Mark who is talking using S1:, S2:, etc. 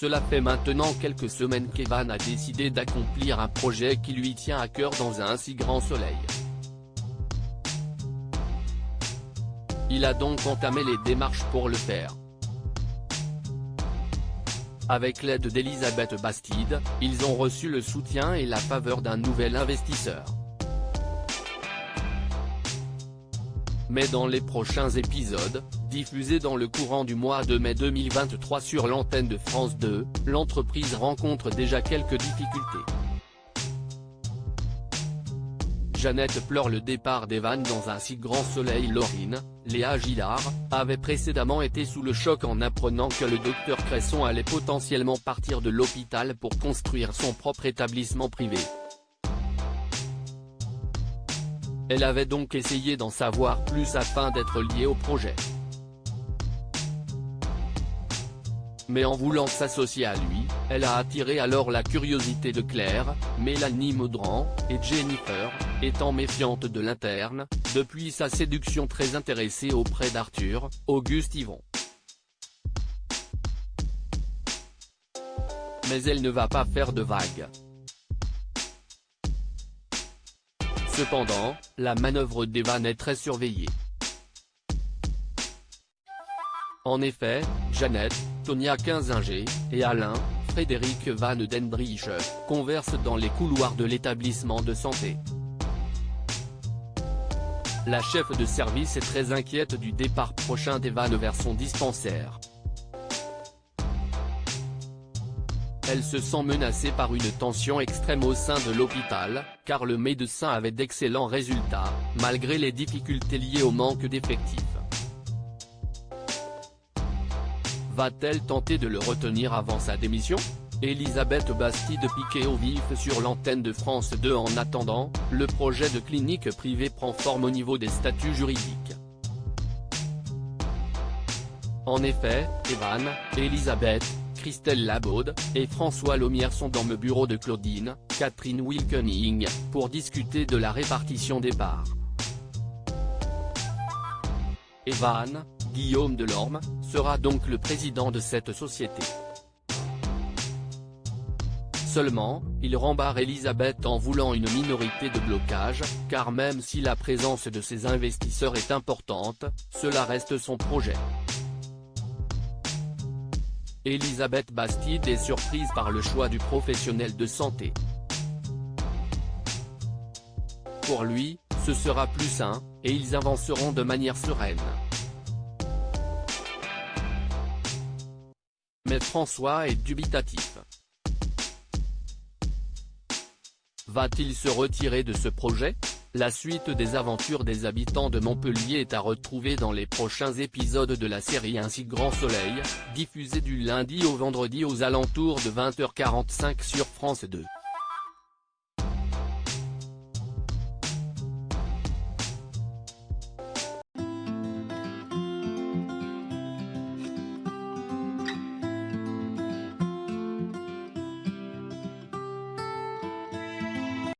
S1: Cela fait maintenant quelques semaines qu'Evan a décidé d'accomplir un projet qui lui tient à cœur dans un si grand soleil. Il a donc entamé les démarches pour le faire. Avec l'aide d'Elisabeth Bastide, ils ont reçu le soutien et la faveur d'un nouvel investisseur. Mais dans les prochains épisodes, diffusés dans le courant du mois de mai 2023 sur l'antenne de France 2, l'entreprise rencontre déjà quelques difficultés. Jeannette pleure le départ d'Evan dans un si grand soleil. Laurine, Léa Gillard, avait précédemment été sous le choc en apprenant que le docteur Cresson allait potentiellement partir de l'hôpital pour construire son propre établissement privé. Elle avait donc essayé d'en savoir plus afin d'être liée au projet. Mais en voulant s'associer à lui, elle a attiré alors la curiosité de Claire, Mélanie Maudran, et Jennifer, étant méfiante de l'interne, depuis sa séduction très intéressée auprès d'Arthur, Auguste Yvon. Mais elle ne va pas faire de vagues. Cependant, la manœuvre d'Evan est très surveillée. En effet, Jeannette, Tonia Kinzinger, et Alain, Frédéric Van Dendrich, conversent dans les couloirs de l'établissement de santé. La chef de service est très inquiète du départ prochain d'Evan vers son dispensaire. Elle se sent menacée par une tension extrême au sein de l'hôpital, car le médecin avait d'excellents résultats, malgré les difficultés liées au manque d'effectifs. Va-t-elle tenter de le retenir avant sa démission? Elisabeth Bastide piquée au vif sur l'antenne de France 2. En attendant, le projet de clinique privée prend forme au niveau des statuts juridiques. En effet, Evan, Elisabeth, Christelle Labaude, et François Lomière sont dans le bureau de Claudine, Catherine Wilkening, pour discuter de la répartition des parts. Evan, Guillaume Delorme, sera donc le président de cette société. Seulement, il rembarre Elisabeth en voulant une minorité de blocage, car même si la présence de ses investisseurs est importante, cela reste son projet. Elisabeth Bastide est surprise par le choix du professionnel de santé. Pour lui, ce sera plus sain, et ils avanceront de manière sereine. Mais François est dubitatif. Va-t-il se retirer de ce projet? La suite des aventures des habitants de Montpellier est à retrouver dans les prochains épisodes de la série Un si grand soleil, diffusée du lundi au vendredi aux alentours de 20h45 sur France 2.